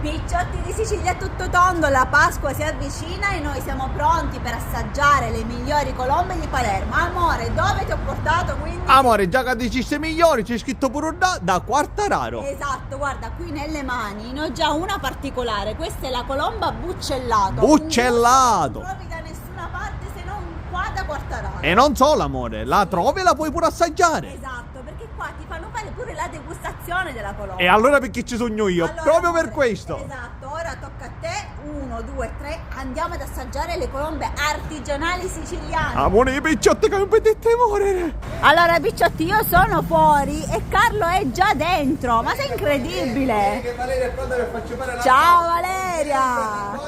Picciotti di Sicilia a tutto tondo, la Pasqua si avvicina e noi siamo pronti per assaggiare le migliori colombe di Palermo. Amore, dove ti ho portato quindi? Amore, già che dici migliori, c'è scritto pure da Quartararo. Esatto, guarda, qui nelle mani ne ho già una particolare. Questa è la colomba buccellato. Buccellato! Non trovi da nessuna parte se non qua da Quartararo. E non solo, amore, la trovi e la puoi pure assaggiare. Esatto, perché qua ti fanno fare pure la degustazione della colomba. E allora perché ci sogno io? Allora, Proprio per amore, questo. Esatto, ora tocca a te. 1, 2, 3. Andiamo ad assaggiare le colombe artigianali siciliane. Amore, i picciotti che non potete morire. Allora, picciotti, io sono fuori e Carlo è già dentro. Ma sei incredibile. Che Valeria è pronta per farci fare la Ciao Valeria.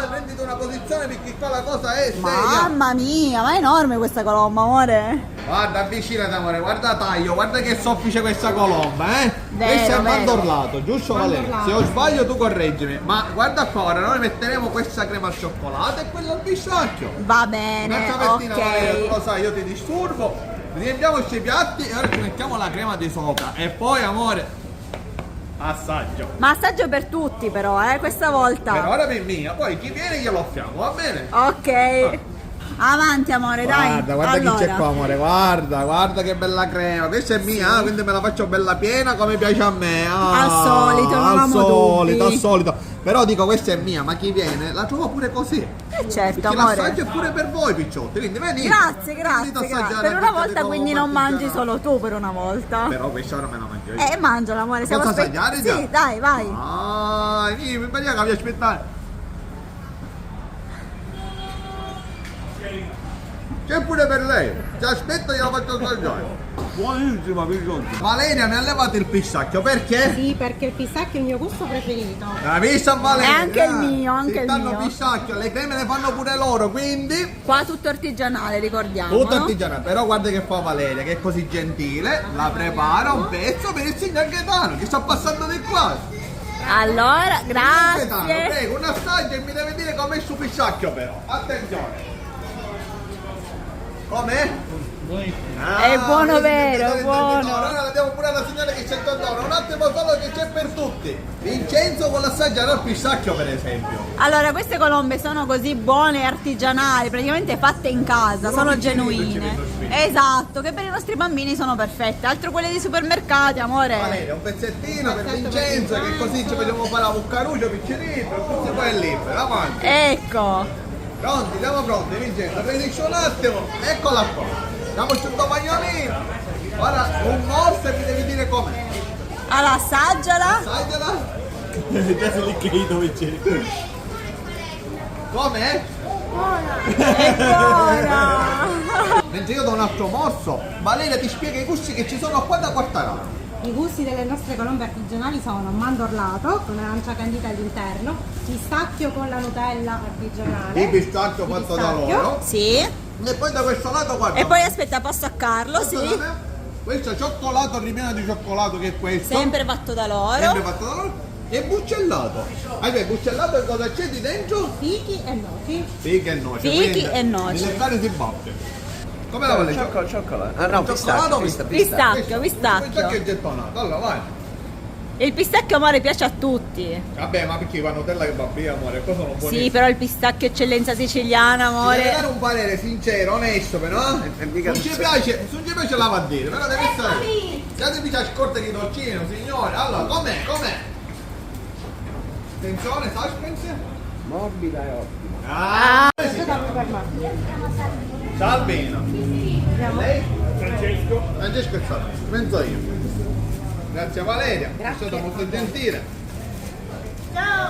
Prenditi una posizione perché qua la cosa è seria. Mamma mia, ma è enorme questa colomba, amore. Guarda, avvicinati amore, guarda taglio, guarda che soffice questa colomba, Vero, questo è vero. mandorlato, giusto Valeria? Se io sbaglio tu correggimi, ma guarda qua, ora noi metteremo questa crema al cioccolato e quella al pistacchio. Va bene, Un'altra pettina Valeria, tu ok. lo sai, io ti disturbo. Riempiamo questi piatti e ora ci mettiamo la crema di sopra. E poi amore, assaggio. Ma assaggio per tutti però, questa volta. Per ora per mia, poi chi viene glielo offriamo, va bene? Ok. Avanti amore, dai. Guarda allora. chi c'è qua amore, guarda che bella crema, questa è mia, quindi me la faccio bella piena come piace a me. Al solito, non al amo solito, dubbi. al solito. Però dico questa è mia, ma chi viene la trova pure così. Certo, Perché amore. l'assaggio è pure per voi picciotti, quindi venite. Grazie, Venite ad grazie. assaggiare Per una questa volta di quindi colomba non mangi artigianale. solo tu per una volta. Però questa ora me la mangio io. Mangiala amore, siamo Posso assaggiare già? Sì, dai, vai. Ah, vieni, mi aspettare. C'è pure per lei, ti aspetto e gliela faccio assaggiare. Buonissima picciotti. Valeria, mi ha levato il pistacchio, perché? Sì, perché il pistacchio è il mio gusto preferito. La vista Valeria? È anche il mio, anche il danno mio. pistacchio, le creme le fanno pure loro, quindi Qua tutto artigianale, ricordiamo. tutto no? artigianale. Però guarda che fa Valeria, che è così gentile, la prepara un pezzo per il signor Gaetano, che sta passando di qua. Allora, Gaetano, grazie. prego, un assaggio e mi deve dire com'è il suo pistacchio però. Attenzione. Com'è? È buono, vero, è buono. Ora la diamo pure alla signora che c'è intorno. Un attimo solo che c'è per tutti. Vincenzo vuole assaggiare il pistacchio per esempio. Allora, queste colombe sono così buone e artigianali, praticamente fatte in casa, sono piccolini, genuine. piccolini. Esatto, che per i nostri bambini sono perfette. Altro quelle dei supermercati, amore. Valeria, un pezzettino per Vincenzo che così ci facciamo fare la buccaruccia piccolino e così poi è libero. Avanti. Ecco. Pronti, siamo pronti Vincenzo. Prendi un attimo. Eccola qua. Diamoci un tomagnolino. Ora un morso e mi devi dire com'è. Allora, assaggiala. Assaggiala. Già sei lì che dove c'è. Com'è? È buona. Mentre io do un altro morso, Valeria ti spiega i gusti che ci sono qua da Quartararo. I gusti delle nostre colombe artigianali sono mandorlato con arancia candita all'interno, pistacchio con la Nutella artigianale. Il pistacchio di fatto da pistacchio. loro. Sì. E poi da questo lato guarda. E poi aspetta, passo a Carlo, Questo sì. da me, questo è cioccolato ripieno di cioccolato che è questo. Sempre fatto da Sempre loro. fatto da loro. E buccellato. Allora, buccellato e cosa c'è di dentro? Fichi e noci. Fichi e noci. Fichi quindi e noci. Il lettare si batte. Come la vuole? Cioccolato. Ah no, Cioccolato, pistacchio. Pistacchio, Pistacchio è pistacchio. gettonato. Allora vai. Il pistacchio, amore, piace a tutti. Vabbè, ma perché va Nutella che va via, amore? Cosa non buonissimo. Sì, però il pistacchio eccellenza siciliana, Ti deve dare amore. un parere sincero, onesto, però. mica Non ci piace, non ci piace la va a dire, però deve essere. Se ti piace scorte di dolcino, signore. Allora, com'è? Attenzione, suspense. Morbida e ottima. Ah, Questo da me per me. Salvino. Lei? Francesco. Francesco è stato. Penso io. Grazie a Valeria. È stata molto gentile. Ciao.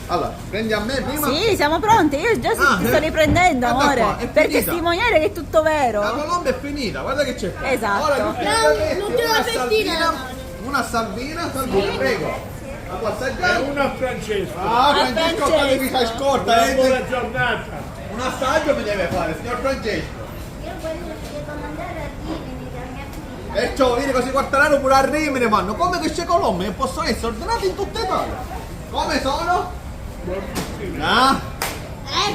Allora, prendi a me prima. Sì, siamo pronti. Io già ti sto riprendendo, Guarda amore. qua, è Per finita. testimoniare che è tutto La vero. colomba è finita, guarda che c'è qua. Esatto. Ora tu prendi a me l'ultima una pettina. salvina, prego. La può assaggiare? Una a Francesco. Ah, Francesco, Francesco. quando mi fai scorta, Buona giornata. un assaggio mi deve fare, signor Francesco. Io voglio mandare a Rimini da mia figlia. Perciò, vedi così Quartararo pure a Rimini vanno. Come queste colombe che possono essere ordinate in tutta Italia. Come sono? Ah?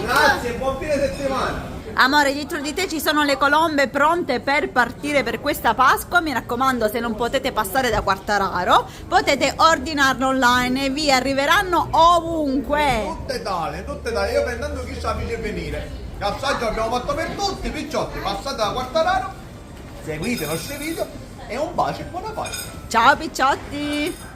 Grazie, buon fine settimana. Amore, dietro di te ci sono le colombe pronte per partire per questa Pasqua. Mi raccomando, se non potete passare da Quartararo, potete ordinarlo online e vi arriveranno ovunque. Tutte tale. Io pensando chi sa di venire. L'assaggio abbiamo fatto per tutti, picciotti, passate da Quartararo, seguite i nostri video e un bacio e buona pace. Ciao picciotti!